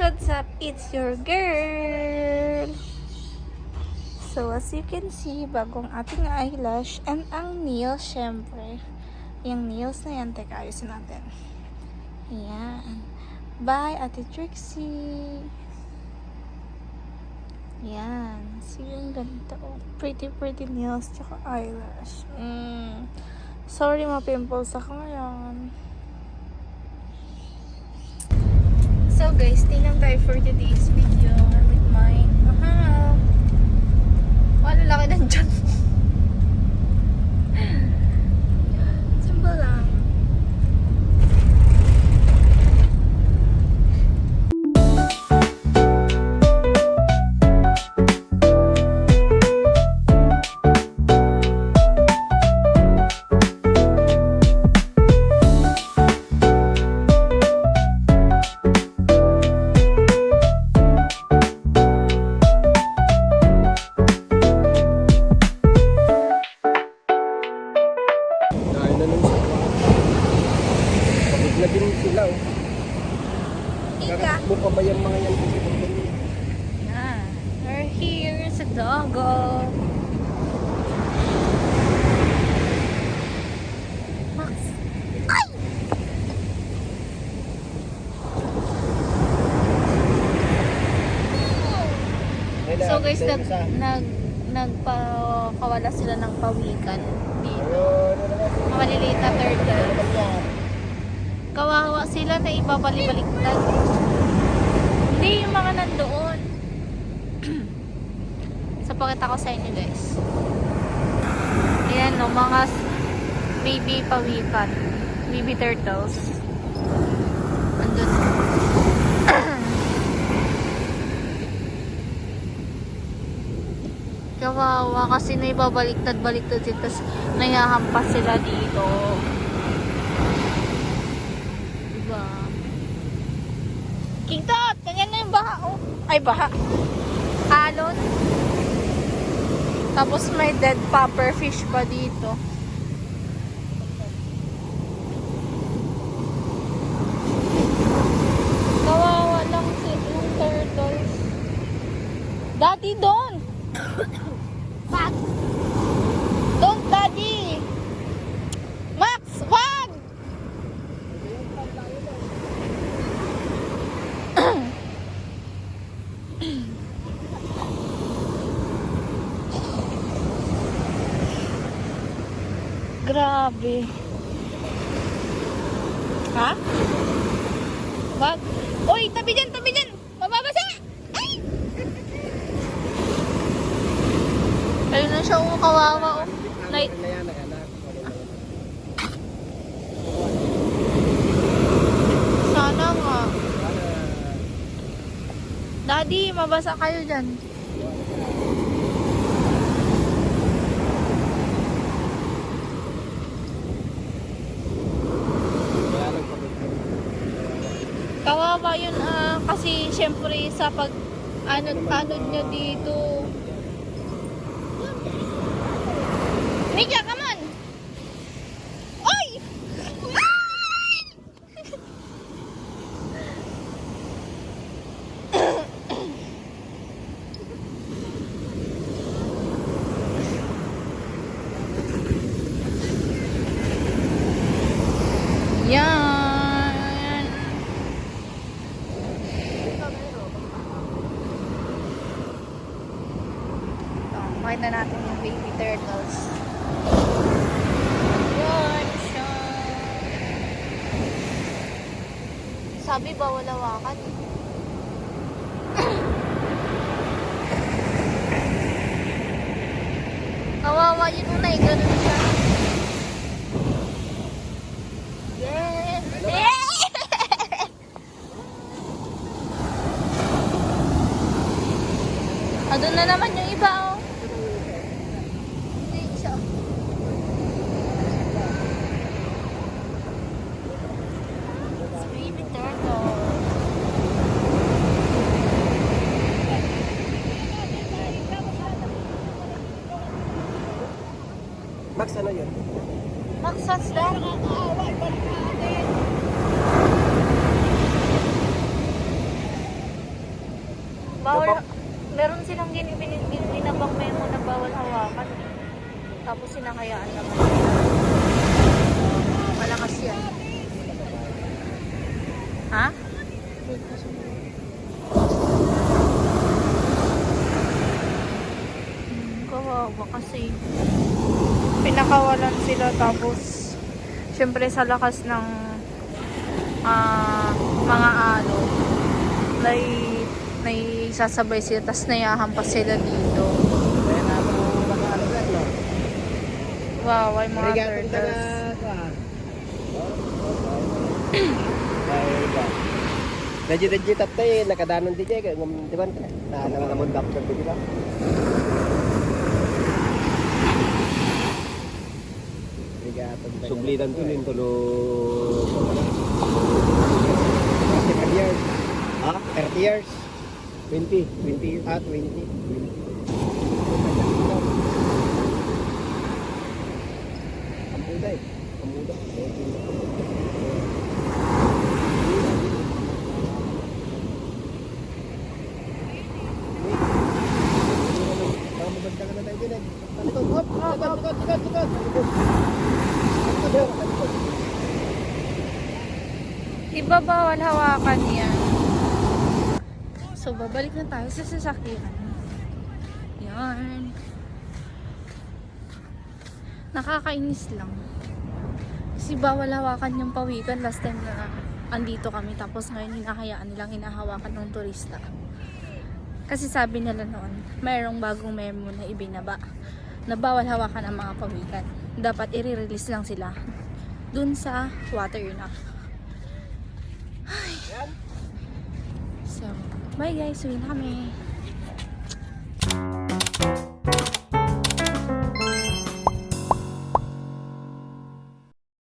What's up? It's your girl! So, as you can see, bagong ating eyelash and ang nails, syempre. Yung nails na yan, teka, ayusin natin. Yan. Bye, Ate Trixie! Yan. See, yung ganda. Oh, pretty nails, tsaka eyelash. Sorry, ma-pimples ako ngayon. So guys, tingnan tayo for today's video with my mahal. Wala laki ng dyan. Simple lang. Mukha ba yung mga yan? Yeah, we're here sa Dogo. Max! Ay! So guys, nagpakawala sila ng pawikan dito. Maliliit na turtle. Kawawa sila na ibabalik-baliktad. Hindi yung mga nandoon. So, pakita ko sa inyo guys. Ayan no, mga baby pawikan. Baby turtles. Andun. Kawawa kasi na ibabaliktad-baliktad sila. Tapos nayahampas sila dito. Diba? King Tot! Ganyan na yung baha, oh. Ay, baha. Alon. Tapos may dead popper fish pa dito. Kawawa lang yung turtles. Daddy, don't! Max! Don't, Daddy! Max, wag! Grabe. Ha? Wag. Uy, tabi dyan, tabi dyan. Mababasa. Ay! Ayun na siya, kawawa. Night. Sana nga. Daddy, mabasa kayo dyan. Kawawa yun kasi syempre sa pag anod nyo dito. Mika, come on! Oy! Yan. Makita natin yung baby turtles. Yan siya. Sabi bawal hawakan. Kawawa yun una eh. Ganun siya. Yes! Yes! Doon na naman yung iba oh. Baby turtle. Max, ano yun? Max, what's that? Tapos, syempre sa lakas ng mga alon, sasabay sila, tas nayahampas sila dito. Kaya na ako nakaalaga, no? Wow, ay mga Regatong turtles. Medyo tatay, nakadanon di dyan, di ba? Nangangamon dapat sa di ba? Sublidan to rin tulog. 30 years. Ha? 30 years? 20. 20. Ah, 20. Kamuday. Kamuday. Mabanda ka na tayo din eh. Talikod, hop! Likod! Iba bawal hawakan yan. So, babalik na tayo sa sasakyan. Yan. Nakakainis lang. Kasi bawal hawakan yung pawikan last time na andito kami. Tapos ngayon hinahayaan nilang hinahawakan ng turista. Kasi sabi nila noon, mayroong bagong memo na ibinaba na bawal hawakan ang mga pawikan. Dapat i-release lang sila dun sa water na. Ay. So, bye guys, uwi na kami.